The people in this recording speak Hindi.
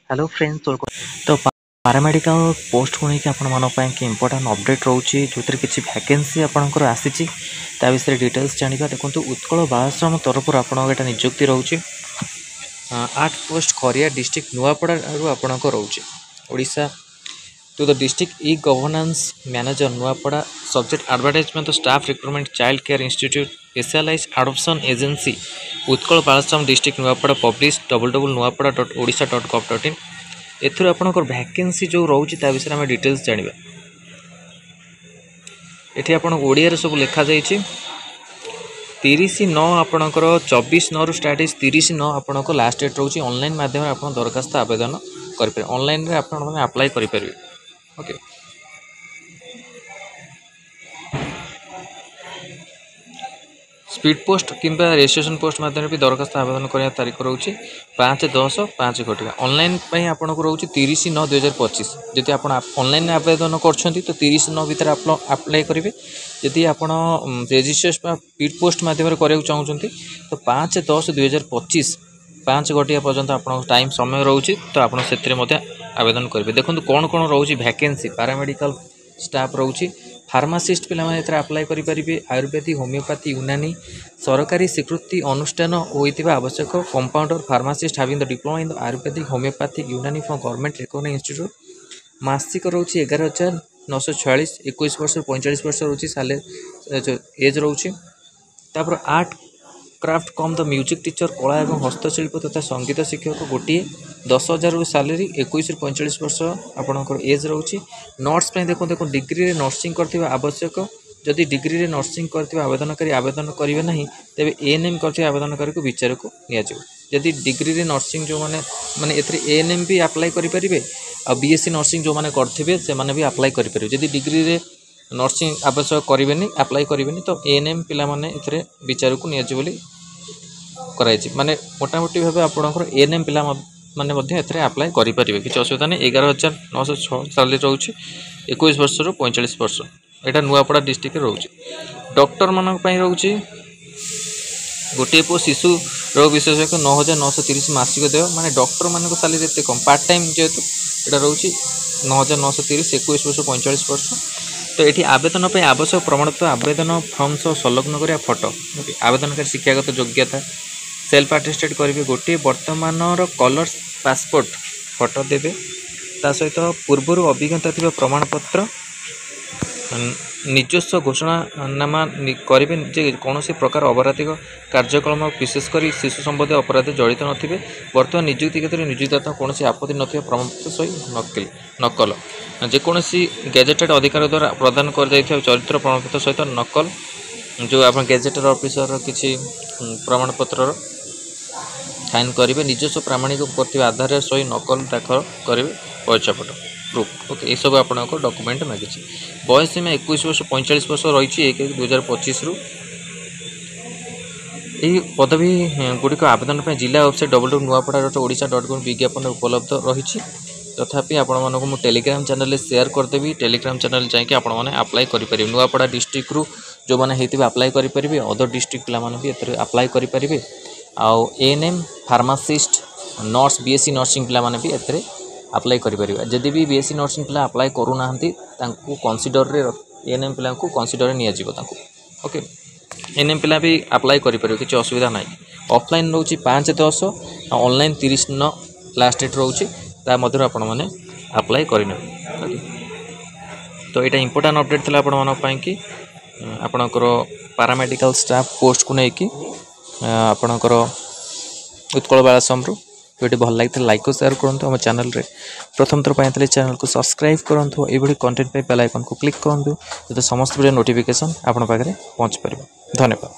हेलो फ्रेंड्स तो पारामेडिकल पोस्ट को लेकिन आपण कि इंपोर्टां अपडेट रोचे जो किसी वैकेंसी आपंकर आसी विषय डिटेल्स जाना देखो उत्कल बालाश्रम तरफ आपटा निजुक्ति रोचे 8 पोस्ट खरिया डिस्ट्रिक्ट नुआपड़ा आपणक रोचे Odisha to the district e governance manager Nuapada subject advertisement staff recruitment child care institute specialize adoption agency Utkal Balashram district Nuapada publish www.nuapara.odisha.gov.in एथुर आपणकर वैकेंसी जो रोचे ता विषय में डिटेल्स जानिबा। एठी आपण ओडिया रे सब लिखा जाइछि 30/9 आपणकर 24/9 स्टार्ट इज 30/9 आपणकर लास्ट डेट रोचे। ऑनलाइन माध्यम रे आपण दरखास्त आवेदन करि पर ऑनलाइन रे आपण माने अप्लाई करि परिबे। ओके स्पीड पोस्ट किंबा रजिस्ट्रेशन पोस्ट माध्यम भी दरखास्त आवेदन करने तारीख रोचे 5/10/5 घटिका। ऑनलाइन आपन को रोचे 30/9/2025। जदि आप ऑनलाइन आवेदन कर तो 30/9 भितर अप्लाई करेंगे। जदि आप रजिस्ट्रेशन स्पीड पोस्ट माध्यम करने चाहते तो 5/10/2025 5 घटिया पर्यंत आप टाइम समय रोचे तो आप आवेदन करेंगे। देखो कौन कौन रोचे वैकेंसी पैरामेडिकल स्टाफ रोचे फार्मासिस्ट पे अप्लाई करेंगे। आयुर्वेदिक होमियोपैथी यूनानी सरकारी स्वीकृति अनुष्ठान होता आवश्यक compounder pharmacist having the diploma in the Ayurvedic homeopathic यूनानी फ्रॉम गवर्नमेंट रिकॉग्नाइज्ड इंस्टीट्यूट। मासिक रोचे 11,946 21 वर्ष 45 वर्ष रोचे साले एज रोचे। तापर art craft come the music teacher कला एवं हस्तशिल्प तथा संगीत शिक्षक गोटे 10,000 सैलरी 21 ରୁ 45 वर्ष आपणकर एज रोचे। नर्स देखो डिग्री नर्सिंग करथिबा आवश्यक। जदि डिग्री रे नर्सिंग करथिबा आवेदनकारी आवेदन करिवे नहीं तेबे एएनएम करथिबा आवेदनकारी को विचार को निया जाय। जदि डिग्री रे नर्सिंग जो माने एथरे एएनएम भी अप्लाई करि परिबे आ बीएससी नर्सिंग जो माने करथिबे से माने भी अप्लाई करि परिबे। जदि डिग्री रे नर्सिंग आवश्यक करिवेनी अप्लाई करिवेनी तो एएनएम पिला माने एथरे विचार को निया जाय बोली कराई माने मोटामोटी भाव आपंकर एएनएम पिला माने अप्लाई करेंगे। किसी असुविधा नहीं। 11,906 सैलरी रोचे 21 वर्ष रू 45 वर्ष यहाँ नुआपड़ा डिस्ट्रिक्ट रोचे। डॉक्टर मान रोचे गोटे पो शिशु रोग विशेषज्ञ 9,930 मासिक देय माने डॉक्टर मान सैलरी एत कम पार्ट टाइम जेहेतु यहाँ रोचे 9,930 21 वर्ष 45 वर्ष। तो ये आवेदन पर आवश्यक प्रमाणपत्र आवेदन फॉर्म सह संलग्न करा फोटो आवेदनकारी शिक्षागत योग्यता सेल्फ अटेस्टेड करेंगे। गोटे वर्तमान कलर्स पासपोर्ट फोटो देवे ता सहित पूर्वर अभिज्ञता थी प्रमाणपत्र निजस्व घोषणानामा करेंगे जे कौन प्रकार अपराधिक कार्यक्रम विशेषकर शिशु संबंधी अपराध जड़ित नथिबे। वर्तमान नियुक्ति क्षेत्र में नियोजित कौन आपत्ति नथिबा प्रमाणपत्र सहित नकल जेकोसी गैजेटेड अधिकारी द्वारा प्रदान कर चरित्र प्रमाणपत्र सहित नकल जो आप गैजेटेड ऑफिसर किसी प्रमाणपत्र साइन करेंगे। निजस्व प्रामाणिक करते आधार सही नकल दाखल करेंगे पैसा फोटो प्रूफ। ओके ये सब आपको डॉक्यूमेंट मांगी। बयस सीमा 21 वर्ष 45 वर्ष रही 1/1/2025 रु। यही पदवी गुड़िक आवेदन पर जिला वेबसाइट www.nuapara.odisha.gov विज्ञापन उपलब्ध रही। तथापि आपण मानक मु टेलीग्राम चैनल शेयर करदेवी। टेलीग्राम चैनल जाकि आपण मैंने अप्लाई करेंगे। नुआपड़ा डिस्ट्रिक्ट रु जो मैंने होते अप्लाई करेंगे। अदर डिस्ट्रिक्ट पिला भी एथरे अप्लाई करेंगे। आउ ANM pharmacist nurse BSc nursing पिला भी एथरे अप्लाई करेंगे। जदि भी बीएससी नर्सिंग पिला अप्लाई करूना कनसीडर रे एएनएम पिला को कनसीडर नि ओके एएनएम पिला भी अप्लाई करेंगे किसी असुविधा ना। ऑफलाइन रोचे 5/10 ऑनलाइन 30/9 लास्ट डेट रोचे ता मध्य आपण मैंने अप्लाई करने। तो यहाँ इंपोर्टां अपडेट था आपण कि आपणकर पैरामेडिकल स्टाफ पोस्ट को लेकिन आपणकर उत्कल बालाश्रम वीडियो भल लगी लाइक और शेयर करूँ। आम चैनल रे प्रथम थर पाई चैनल को सब्सक्राइब करूँ। ये कंटेंट बेल आइकन को क्लिक करूँ जो समस्त वीडियो नोटिफिकेशन आपण पाखे पहुँच पार। धन्यवाद।